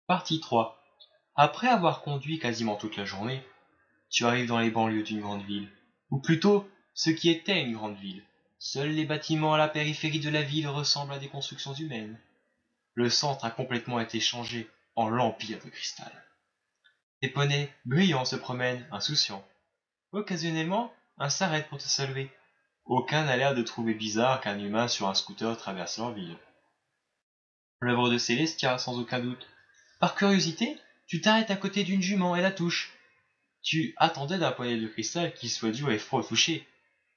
Partie 3. Après avoir conduit quasiment toute la journée, tu arrives dans les banlieues d'une grande ville. Ou plutôt, ce qui était une grande ville. Seuls les bâtiments à la périphérie de la ville ressemblent à des constructions humaines. Le centre a complètement été changé en l'Empire de Cristal. Des poneys brillants se promènent, insouciants. Occasionnellement, un s'arrête pour te saluer. Aucun n'a l'air de trouver bizarre qu'un humain sur un scooter traverse leur ville. L'œuvre de Célestia, sans aucun doute. Par curiosité, tu t'arrêtes à côté d'une jument et la touches. Tu attendais d'un poignet de cristal qu'il soit dur et froid au toucher,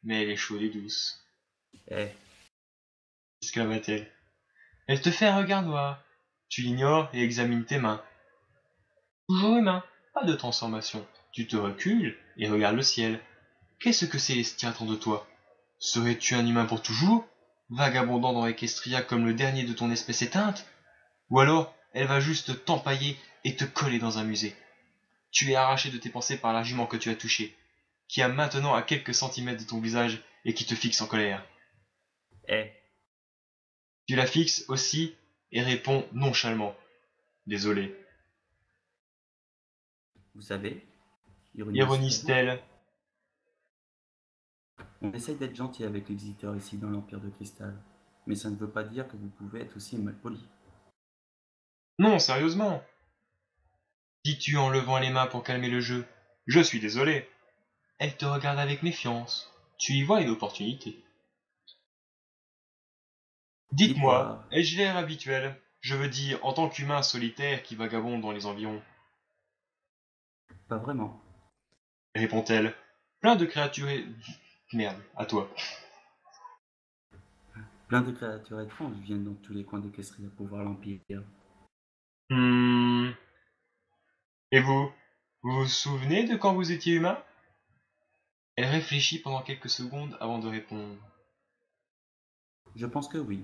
mais elle est chaude et douce. Eh, Exclama-t-elle. Elle te fait un regard noir. Tu l'ignores et examines tes mains. Toujours humain, pas de transformation. Tu te recules et regardes le ciel. Qu'est-ce que Célestia attend de toi? Serais-tu un humain pour toujours, vagabondant dans Equestria comme le dernier de ton espèce éteinte? Ou alors, elle va juste t'empailler et te coller dans un musée. Tu es arraché de tes pensées par la jument que tu as touchée, qui a maintenant à quelques centimètres de ton visage et qui te fixe en colère. eh, Tu la fixes aussi et réponds nonchalamment. Désolé. vous savez, ironise-t-elle, Ironise-t-elle? on essaye d'être gentil avec les visiteurs ici dans l'Empire de Cristal, mais ça ne veut pas dire que vous pouvez être aussi malpoli. Non, sérieusement. Dis-tu en levant les mains pour calmer le jeu. Je suis désolé. Elle te regarde avec méfiance. Tu y vois une opportunité. Dites-moi, Dites-moi, ai-je l'air habituel? Je veux dire, en tant qu'humain solitaire qui vagabonde dans les environs, pas vraiment. répond-elle. Plein de créatures et... Merde, à toi. Plein de créatures étranges viennent dans tous les coins d'Equestria pour voir l'Empire. Hmm... Et vous? Vous vous souvenez de quand vous étiez humain? Elle réfléchit pendant quelques secondes avant de répondre. Je pense que oui.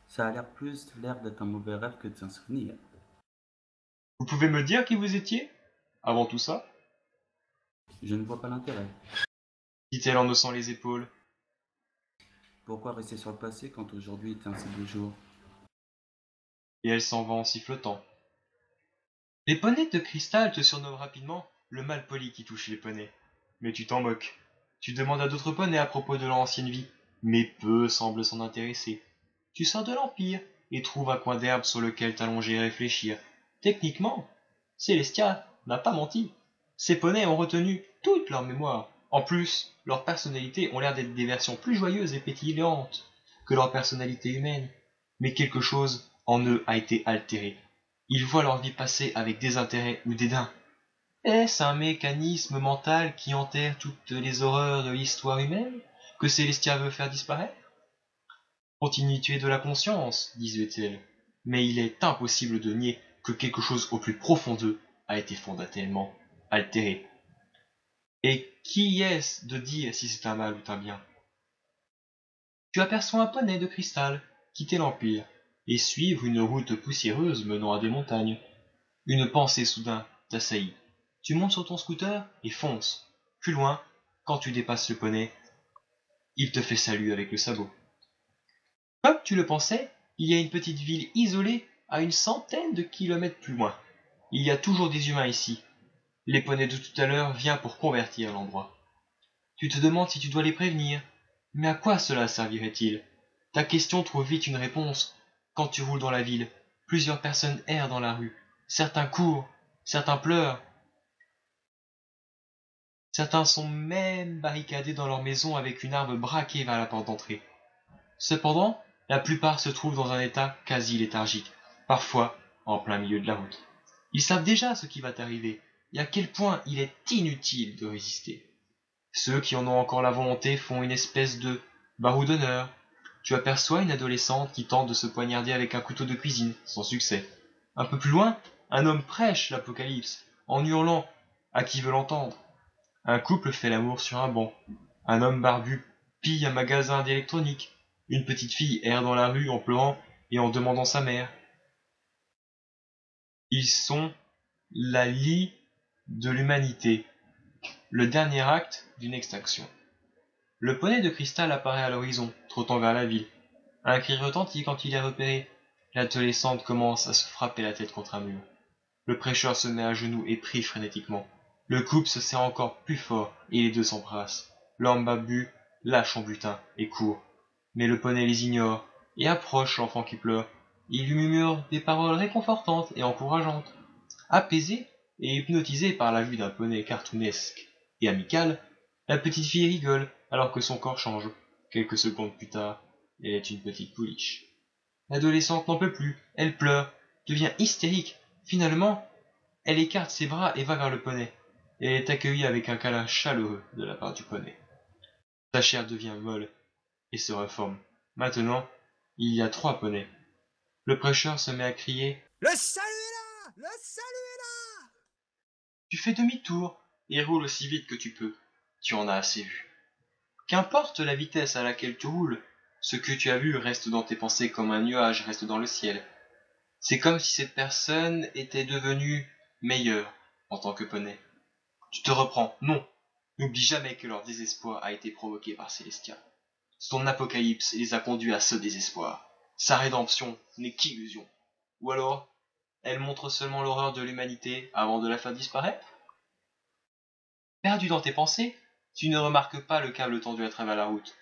Ça a l'air d'être un mauvais rêve que de s'en souvenir. Vous pouvez me dire qui vous étiez? Avant tout ça? Je ne vois pas l'intérêt. Dit-elle en haussant les épaules. Pourquoi rester sur le passé quand aujourd'hui est un si beau jour? Et elle s'en va en sifflotant. Les poneys de cristal te surnomment rapidement le malpoli qui touche les poneys. Mais tu t'en moques. Tu demandes à d'autres poneys à propos de leur ancienne vie, mais peu semblent s'en intéresser. Tu sors de l'Empire et trouves un coin d'herbe sur lequel t'allonger et réfléchir. Techniquement, Célestia n'a pas menti. Ces poneys ont retenu toute leur mémoire. En plus, leurs personnalités ont l'air d'être des versions plus joyeuses et pétillantes que leur personnalité humaine. Mais quelque chose en eux a été altéré. Ils voient leur vie passer avec désintérêt ou dédain. Est-ce un mécanisme mental qui enterre toutes les horreurs de l'histoire humaine que Célestia veut faire disparaître? Continuité de la conscience, disait-elle, mais il est impossible de nier que quelque chose au plus profond d'eux a été fondamentalement altéré. Et qui est-ce de dire si c'est un mal ou un bien? Tu aperçois un poney de cristal quitter l'Empire et suivre une route poussiéreuse menant à des montagnes. Une pensée soudain t'assaillit. Tu montes sur ton scooter et fonces. Plus loin, quand tu dépasses le poney, il te fait salut avec le sabot. Comme tu le pensais, il y a une petite ville isolée à une centaine de kilomètres plus loin. Il y a toujours des humains ici. Les poneys de tout à l'heure viennent pour convertir l'endroit. Tu te demandes si tu dois les prévenir. Mais à quoi cela servirait-il? Ta question trouve vite une réponse. Quand tu roules dans la ville, plusieurs personnes errent dans la rue. Certains courent, certains pleurent, certains sont même barricadés dans leur maison avec une arme braquée vers la porte d'entrée. Cependant, la plupart se trouvent dans un état quasi léthargique, parfois en plein milieu de la route. Ils savent déjà ce qui va t'arriver et à quel point il est inutile de résister. Ceux qui en ont encore la volonté font une espèce de barreau d'honneur. Tu aperçois une adolescente qui tente de se poignarder avec un couteau de cuisine, sans succès. Un peu plus loin, un homme prêche l'Apocalypse, en hurlant à qui veut l'entendre. Un couple fait l'amour sur un banc. Un homme barbu pille un magasin d'électronique. Une petite fille erre dans la rue en pleurant et en demandant sa mère. Ils sont la lie de l'humanité, le dernier acte d'une extinction. Le poney de cristal apparaît à l'horizon, trottant vers la ville. Un cri retentit quand il est repéré. L'adolescente commence à se frapper la tête contre un mur. Le prêcheur se met à genoux et prie frénétiquement. Le couple se serre encore plus fort et les deux s'embrassent. L'homme babu lâche son butin et court. Mais le poney les ignore et approche l'enfant qui pleure. Il lui murmure des paroles réconfortantes et encourageantes. Apaisée et hypnotisée par la vue d'un poney cartoonesque et amical, la petite fille rigole alors que son corps change. Quelques secondes plus tard, elle est une petite pouliche. L'adolescente n'en peut plus, elle pleure, devient hystérique. Finalement, elle écarte ses bras et va vers le poney. Elle est accueillie avec un câlin chaleureux de la part du poney. Sa chair devient molle et se reforme. Maintenant, il y a 3 poneys. Le prêcheur se met à crier « Le salut est là! Le salut est là! » Tu fais demi-tour et roule aussi vite que tu peux. Tu en as assez vu. Qu'importe la vitesse à laquelle tu roules, ce que tu as vu reste dans tes pensées comme un nuage reste dans le ciel. C'est comme si cette personne était devenue meilleure en tant que poney. Tu te reprends, non. N'oublie jamais que leur désespoir a été provoqué par Célestia. Son apocalypse les a conduits à ce désespoir. Sa rédemption n'est qu'illusion. Ou alors, elle montre seulement l'horreur de l'humanité avant de la faire disparaître? Perdu dans tes pensées, tu ne remarques pas le câble tendu à travers la route,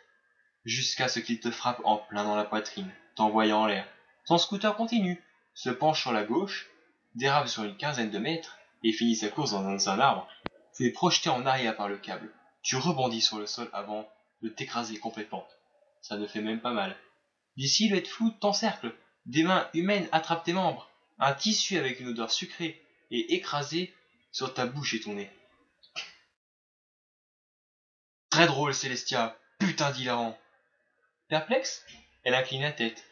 jusqu'à ce qu'il te frappe en plein dans la poitrine, t'envoyant en l'air. Ton scooter continue, se penche sur la gauche, dérape sur une quinzaine de mètres et finit sa course dans un arbre. Tu es projeté en arrière par le câble. Tu rebondis sur le sol avant de t'écraser complètement. Ça ne fait même pas mal. Des silhouettes floues t'encerclent. Des mains humaines attrapent tes membres. Un tissu avec une odeur sucrée est écrasé sur ta bouche et ton nez. Très drôle, Célestia. Putain d'hilarant. Perplexe, elle incline la tête.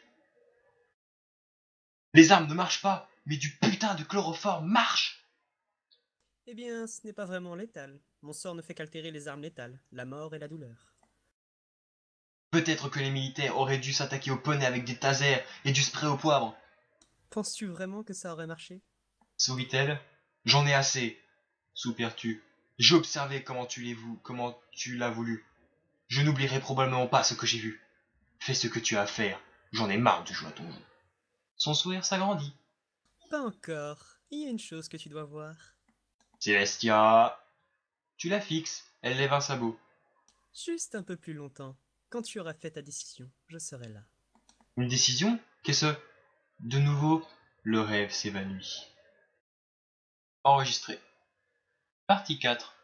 Les armes ne marchent pas, mais du putain de chloroforme marche! Eh bien, ce n'est pas vraiment létal. Mon sort ne fait qu'altérer les armes létales, la mort et la douleur. Peut-être que les militaires auraient dû s'attaquer aux poneys avec des tasers et du spray au poivre. Penses-tu vraiment que ça aurait marché? Sourit-elle. J'en ai assez, soupires-tu. J'ai observé comment tu l'as voulu. Je n'oublierai probablement pas ce que j'ai vu. Fais ce que tu as à faire. J'en ai marre de jouer à ton jeu. Son sourire s'agrandit. Pas encore. Il y a une chose que tu dois voir. Célestia. Tu la fixes. Elle lève un sabot. Juste un peu plus longtemps. Quand tu auras fait ta décision, je serai là. Une décision? Qu'est-ce? De nouveau, le rêve s'évanouit. Enregistré. Partie 4.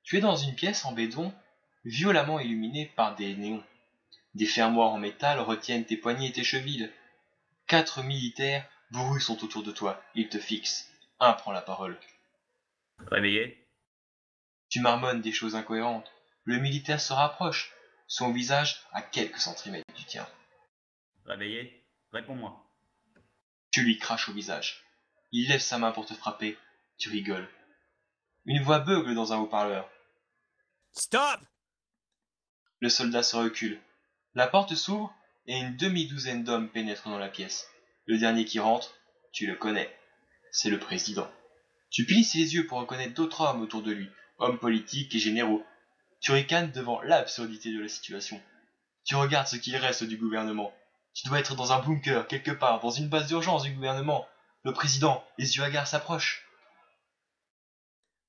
Tu es dans une pièce en béton, violemment illuminée par des néons. Des fermoirs en métal retiennent tes poignets et tes chevilles. 4 militaires bourrus sont autour de toi. Ils te fixent. Un prend la parole. Réveillé? Tu marmonnes des choses incohérentes. Le militaire se rapproche, son visage à quelques centimètres du tien. Réveillé? Réponds-moi. Tu lui craches au visage. Il lève sa main pour te frapper. Tu rigoles. Une voix beugle dans un haut-parleur. Stop! Le soldat se recule. La porte s'ouvre et une demi-douzaine d'hommes pénètrent dans la pièce. Le dernier qui rentre, tu le connais. C'est le président. Tu plisses les yeux pour reconnaître d'autres hommes autour de lui, hommes politiques et généraux. Tu ricanes devant l'absurdité de la situation. Tu regardes ce qu'il reste du gouvernement. Tu dois être dans un bunker, quelque part, dans une base d'urgence du gouvernement. Le président, les yeux hagards, s'approche.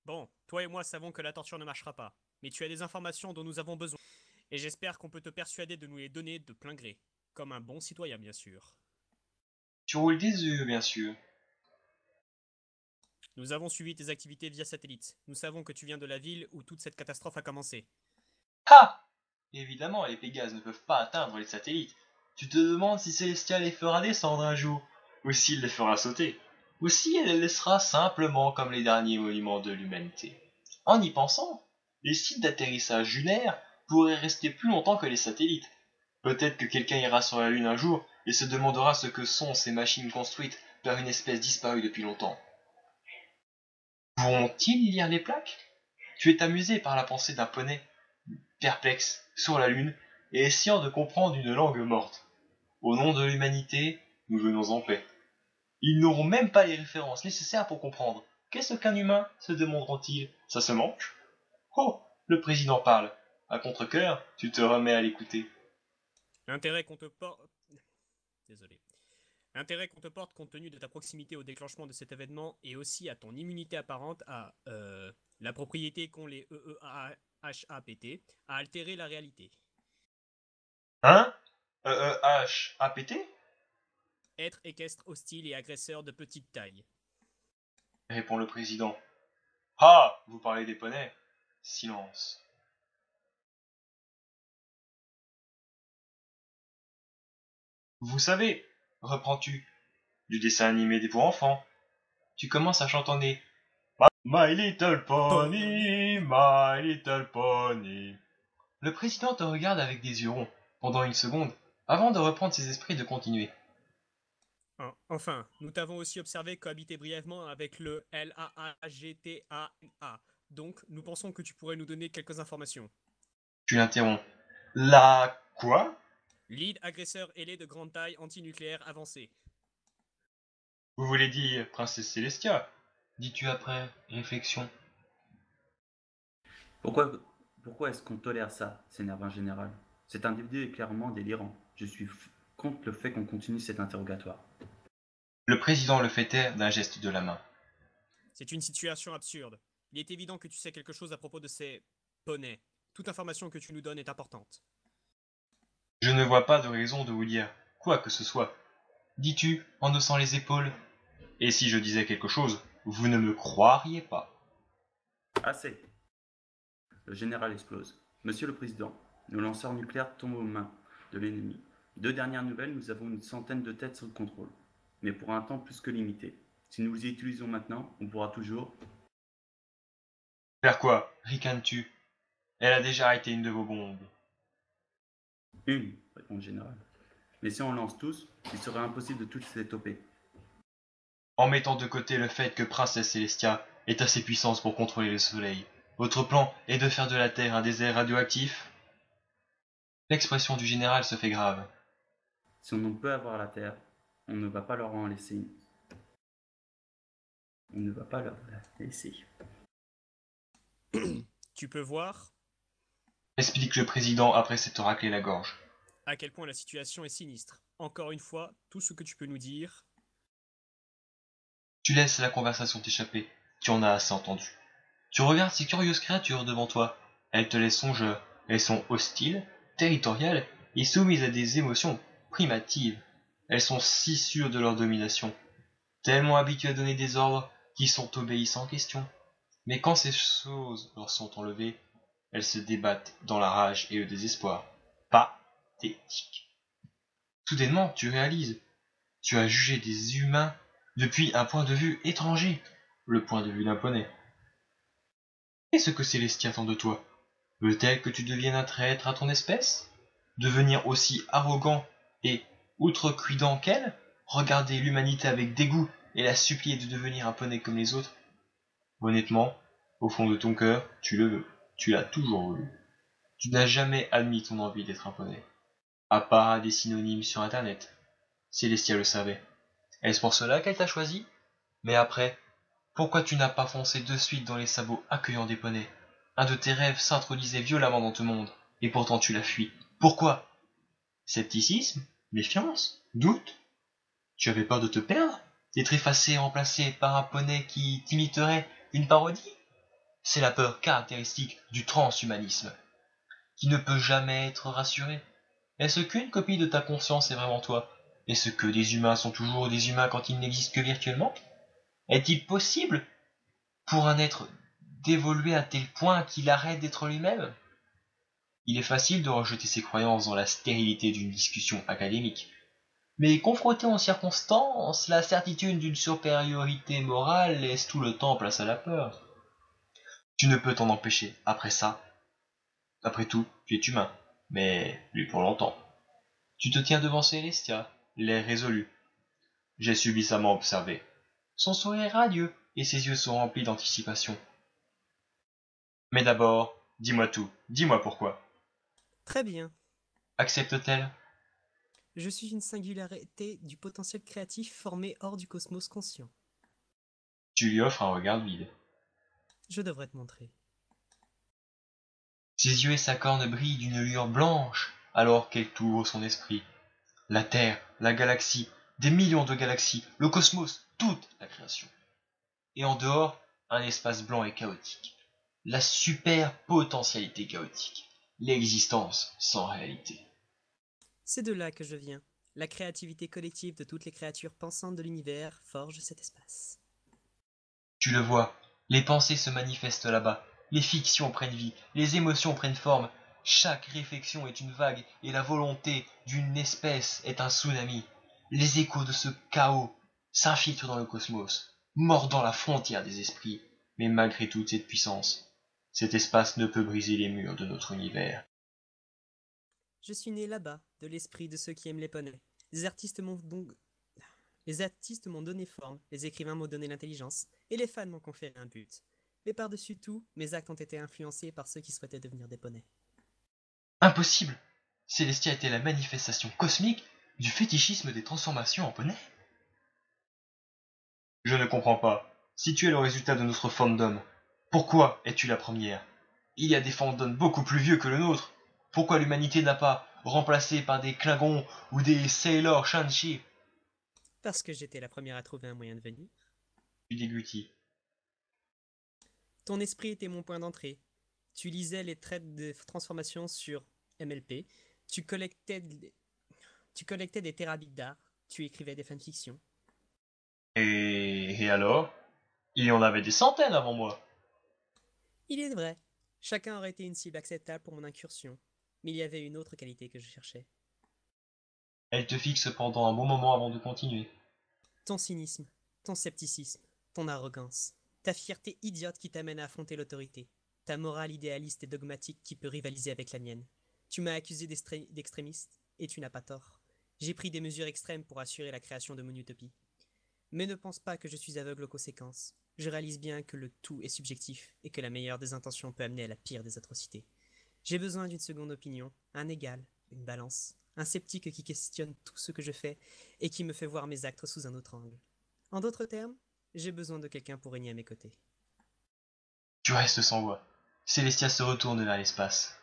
Bon, toi et moi savons que la torture ne marchera pas. Mais tu as des informations dont nous avons besoin. Et j'espère qu'on peut te persuader de nous les donner de plein gré. Comme un bon citoyen, bien sûr. Tu roules des yeux, bien sûr. Nous avons suivi tes activités via satellite. Nous savons que tu viens de la ville où toute cette catastrophe a commencé. Ah! Évidemment, les Pégases ne peuvent pas atteindre les satellites. Tu te demandes si Célestia les fera descendre un jour, ou s'il les fera sauter, ou si elle les laissera simplement comme les derniers monuments de l'humanité. En y pensant, les sites d'atterrissage lunaires pourraient rester plus longtemps que les satellites. Peut-être que quelqu'un ira sur la Lune un jour et se demandera ce que sont ces machines construites par une espèce disparue depuis longtemps. Pourront-ils lire les plaques? Tu es amusé par la pensée d'un poney perplexe, sur la Lune, et essayant de comprendre une langue morte. Au nom de l'humanité, nous venons en paix. Ils n'auront même pas les références nécessaires pour comprendre. Qu'est-ce qu'un humain, se demanderont-ils? Ça se mange? Oh, le président parle. À contre-cœur, tu te remets à l'écouter. L'intérêt qu'on te porte... Désolé. Intérêt qu'on te porte compte tenu de ta proximité au déclenchement de cet événement et aussi à ton immunité apparente à la propriété qu'ont les EEAHAPT à altérer la réalité. Hein? H-A-P-T? Être équestre hostile et agresseur de petite taille. Répond le président. Ah! Vous parlez des poneys? Silence. Vous savez, reprends-tu, du dessin animé des pour enfants. Tu commences à chantonner My Little Pony, My Little Pony. Le président te regarde avec des yeux ronds pendant une seconde avant de reprendre ses esprits et de continuer. Enfin, nous t'avons aussi observé cohabiter brièvement avec le LAAGTANA. Donc, nous pensons que tu pourrais nous donner quelques informations. Tu l'interromps. La quoi? Lead agresseur ailé de grande taille antinucléaire avancé. Vous voulez dire Princesse Célestia? Dis-tu après réflexion. Pourquoi est-ce qu'on tolère ça? S'énerve un général. Cet individu est clairement délirant. Je suis contre le fait qu'on continue cet interrogatoire. Le président le fait taire d'un geste de la main. C'est une situation absurde. Il est évident que tu sais quelque chose à propos de ces poneys. Toute information que tu nous donnes est importante. Je ne vois pas de raison de vous dire quoi que ce soit. Dis-tu en haussant les épaules. Et si je disais quelque chose, vous ne me croiriez pas. Assez. Le général explose. Monsieur le Président, nos lanceurs nucléaires tombent aux mains de l'ennemi. 2 dernières nouvelles, nous avons une centaine de têtes sous contrôle, mais pour un temps plus que limité. Si nous les utilisons maintenant, on pourra toujours... Faire quoi? Ricanes-tu? Elle a déjà arrêté une de vos bombes. Une, répond le général. Mais si on lance tous, il serait impossible de tous les toper. En mettant de côté le fait que Princesse Célestia est assez puissante pour contrôler le soleil, votre plan est de faire de la Terre un désert radioactif? L'expression du général se fait grave. Si on peut avoir la Terre, on ne va pas leur en laisser une. On ne va pas leur la laisser. Tu peux voir Explique le président après s'être raclé la gorge. à quel point la situation est sinistre. Encore une fois, tout ce que tu peux nous dire... Tu laisses la conversation t'échapper. Tu en as assez entendu. Tu regardes ces curieuses créatures devant toi. Elles te laissent songeur. Elles sont hostiles, territoriales et soumises à des émotions primitives. Elles sont si sûres de leur domination, tellement habituées à donner des ordres qui sont obéis sans question. Mais quand ces choses leur sont enlevées, elles se débattent dans la rage et le désespoir. Pathétique. Soudainement, tu réalises. Tu as jugé des humains depuis un point de vue étranger, le point de vue d'un poney. Qu'est-ce que Célestia attend de toi? Veut-elle que tu deviennes un traître à ton espèce? Devenir aussi arrogant et outrecuidant qu'elle? Regarder l'humanité avec dégoût et la supplier de devenir un poney comme les autres? Honnêtement, au fond de ton cœur, tu le veux. Tu l'as toujours voulu. Tu n'as jamais admis ton envie d'être un poney. À part à des synonymes sur internet. Célestia le savait. Est-ce pour cela qu'elle t'a choisi? Mais après, pourquoi tu n'as pas foncé de suite dans les sabots accueillants des poneys? Un de tes rêves s'introduisait violemment dans ton monde, et pourtant tu l'as fui. Pourquoi? Scepticisme? Méfiance? Doute? Tu avais peur de te perdre? D'être effacé et remplacé par un poney qui t'imiterait une parodie? C'est la peur caractéristique du transhumanisme, qui ne peut jamais être rassuré. Est-ce qu'une copie de ta conscience est vraiment toi? Est-ce que des humains sont toujours des humains quand ils n'existent que virtuellement? Est-il possible pour un être d'évoluer à tel point qu'il arrête d'être lui-même? Il est facile de rejeter ses croyances dans la stérilité d'une discussion académique. Mais confronté aux circonstances, la certitude d'une supériorité morale laisse tout le temps place à la peur. Tu ne peux t'en empêcher. Après ça, après tout, tu es humain, mais plus pour longtemps. Tu te tiens devant Célestia, l'air résolu. J'ai suffisamment observé. Son sourire est radieux et ses yeux sont remplis d'anticipation. Mais d'abord, dis-moi tout, dis-moi pourquoi. Très bien. Accepte-t-elle? Je suis une singularité du potentiel créatif formé hors du cosmos conscient. Tu lui offres un regard vide. Je devrais te montrer. Ses yeux et sa corne brillent d'une lueur blanche alors qu'elle t'ouvre son esprit. La Terre, la galaxie, des millions de galaxies, le cosmos, toute la création. Et en dehors, un espace blanc et chaotique. La superpotentialité chaotique. L'existence sans réalité. C'est de là que je viens. La créativité collective de toutes les créatures pensantes de l'univers forge cet espace. Tu le vois, les pensées se manifestent là-bas, les fictions prennent vie, les émotions prennent forme, chaque réflexion est une vague et la volonté d'une espèce est un tsunami. Les échos de ce chaos s'infiltrent dans le cosmos, mordant la frontière des esprits, mais malgré toute cette puissance, cet espace ne peut briser les murs de notre univers. Je suis né là-bas, de l'esprit de ceux qui aiment les poneys. Les artistes m'ont donné forme, les écrivains m'ont donné l'intelligence, et les fans m'ont conféré un but. Mais par-dessus tout, mes actes ont été influencés par ceux qui souhaitaient devenir des poneys. Impossible! Célestia était la manifestation cosmique du fétichisme des transformations en poney. Je ne comprends pas. Si tu es le résultat de notre fandom, pourquoi es-tu la première? Il y a des fandoms beaucoup plus vieux que le nôtre. Pourquoi l'humanité n'a pas remplacé par des Klingons ou des Sailor Shanchi? Parce que j'étais la première à trouver un moyen de venir. Tu déglutis. Ton esprit était mon point d'entrée. Tu lisais les traites de transformation sur MLP, tu collectais des terabits d'art, tu écrivais des fanfictions. Et alors? Il y en avait des centaines avant moi. Il est vrai, chacun aurait été une cible acceptable pour mon incursion, mais il y avait une autre qualité que je cherchais. Elle te fixe pendant un bon moment avant de continuer. Ton cynisme, ton scepticisme, ton arrogance, ta fierté idiote qui t'amène à affronter l'autorité, ta morale idéaliste et dogmatique qui peut rivaliser avec la mienne. Tu m'as accusé d'extrémiste, et tu n'as pas tort. J'ai pris des mesures extrêmes pour assurer la création de mon utopie. Mais ne pense pas que je suis aveugle aux conséquences. Je réalise bien que le tout est subjectif et que la meilleure des intentions peut amener à la pire des atrocités. J'ai besoin d'une seconde opinion, un égal, une balance, un sceptique qui questionne tout ce que je fais et qui me fait voir mes actes sous un autre angle. En d'autres termes, j'ai besoin de quelqu'un pour régner à mes côtés. Tu restes sans voix. Célestia se retourne vers l'espace.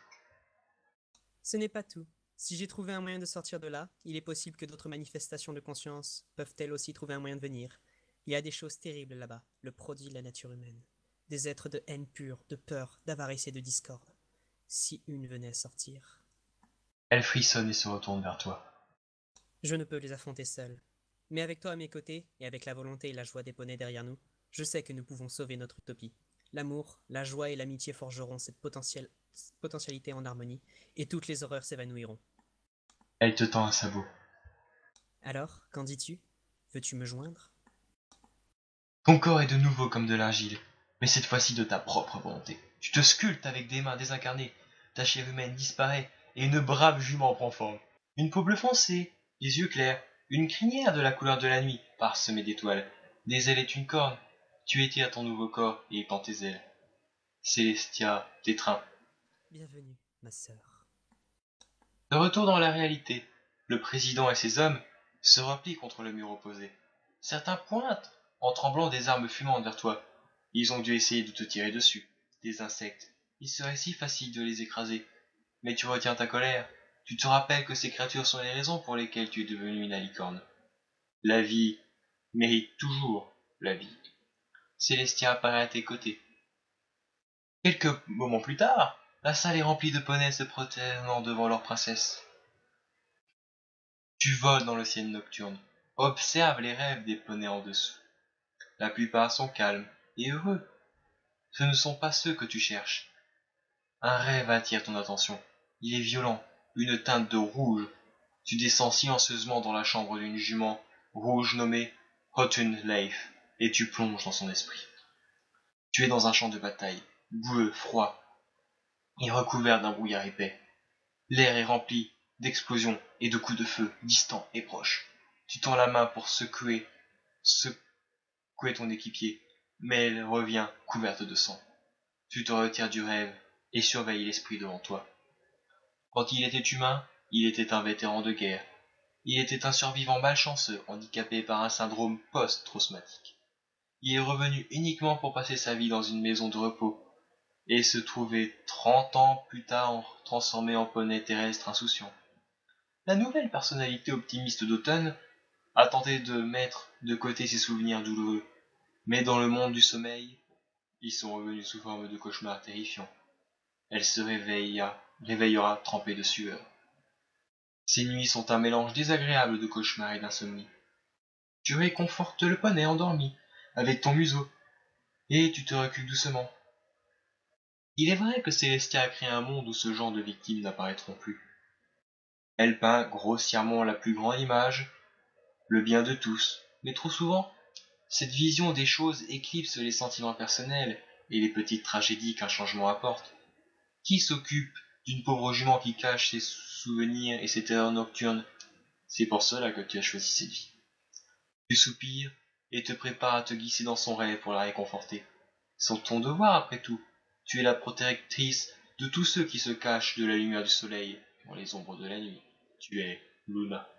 Ce n'est pas tout. Si j'ai trouvé un moyen de sortir de là, il est possible que d'autres manifestations de conscience peuvent elles aussi trouver un moyen de venir. Il y a des choses terribles là-bas, le produit de la nature humaine. Des êtres de haine pure, de peur, d'avarice et de discorde. Si une venait à sortir... Elle frissonne et se retourne vers toi. Je ne peux les affronter seul. Mais avec toi à mes côtés, et avec la volonté et la joie des poneys derrière nous, je sais que nous pouvons sauver notre utopie. L'amour, la joie et l'amitié forgeront cette potentialité en harmonie, et toutes les horreurs s'évanouiront. Elle te tend un sabot. Alors, qu'en dis-tu? Veux-tu me joindre? Ton corps est de nouveau comme de l'argile, mais cette fois-ci de ta propre volonté. Tu te sculptes avec des mains désincarnées, ta chair humaine disparaît, et une brave jument prend forme. Une peau bleu foncé, des yeux clairs, une crinière de la couleur de la nuit, parsemée d'étoiles, des ailes et une corne. Tu étires ton nouveau corps et étends tes ailes. Célestia t'étreint. Bienvenue, ma sœur. De retour dans la réalité, le président et ses hommes se replient contre le mur opposé. Certains pointent en tremblant des armes fumantes vers toi. Ils ont dû essayer de te tirer dessus. Des insectes. Il serait si facile de les écraser. Mais tu retiens ta colère. Tu te rappelles que ces créatures sont les raisons pour lesquelles tu es devenu une alicorne. La vie mérite toujours la vie. Célestia apparaît à tes côtés. Quelques moments plus tard, la salle est remplie de poneys se prosternant devant leur princesse. Tu voles dans le ciel nocturne. Observe les rêves des poneys en dessous. La plupart sont calmes et heureux. Ce ne sont pas ceux que tu cherches. Un rêve attire ton attention. Il est violent, une teinte de rouge. Tu descends silencieusement dans la chambre d'une jument rouge nommée Hotun Leif, et tu plonges dans son esprit. Tu es dans un champ de bataille, boueux, froid, et recouvert d'un brouillard épais. L'air est rempli d'explosions et de coups de feu, distants et proches. Tu tends la main pour secouer ton équipier, mais elle revient couverte de sang. Tu te retires du rêve et surveilles l'esprit devant toi. Quand il était humain, il était un vétéran de guerre. Il était un survivant malchanceux, handicapé par un syndrome post-traumatique. Il est revenu uniquement pour passer sa vie dans une maison de repos et se trouver 30 ans plus tard transformé en poney terrestre insouciant. La nouvelle personnalité optimiste d'Automne a tenté de mettre de côté ses souvenirs douloureux, mais dans le monde du sommeil, ils sont revenus sous forme de cauchemars terrifiants. Elle se réveillera trempée de sueur. Ces nuits sont un mélange désagréable de cauchemars et d'insomnie. Tu réconfortes le poney endormi avec ton museau, et tu te recules doucement. Il est vrai que Célestia a créé un monde où ce genre de victimes n'apparaîtront plus. Elle peint grossièrement la plus grande image, le bien de tous, mais trop souvent, cette vision des choses éclipse les sentiments personnels et les petites tragédies qu'un changement apporte. Qui s'occupe d'une pauvre jument qui cache ses souvenirs et ses terreurs nocturnes? C'est pour cela que tu as choisi cette vie. Tu soupires et te prépares à te glisser dans son rêve pour la réconforter. C'est ton devoir après tout. Tu es la protectrice de tous ceux qui se cachent de la lumière du soleil dans les ombres de la nuit. Tu es Luna.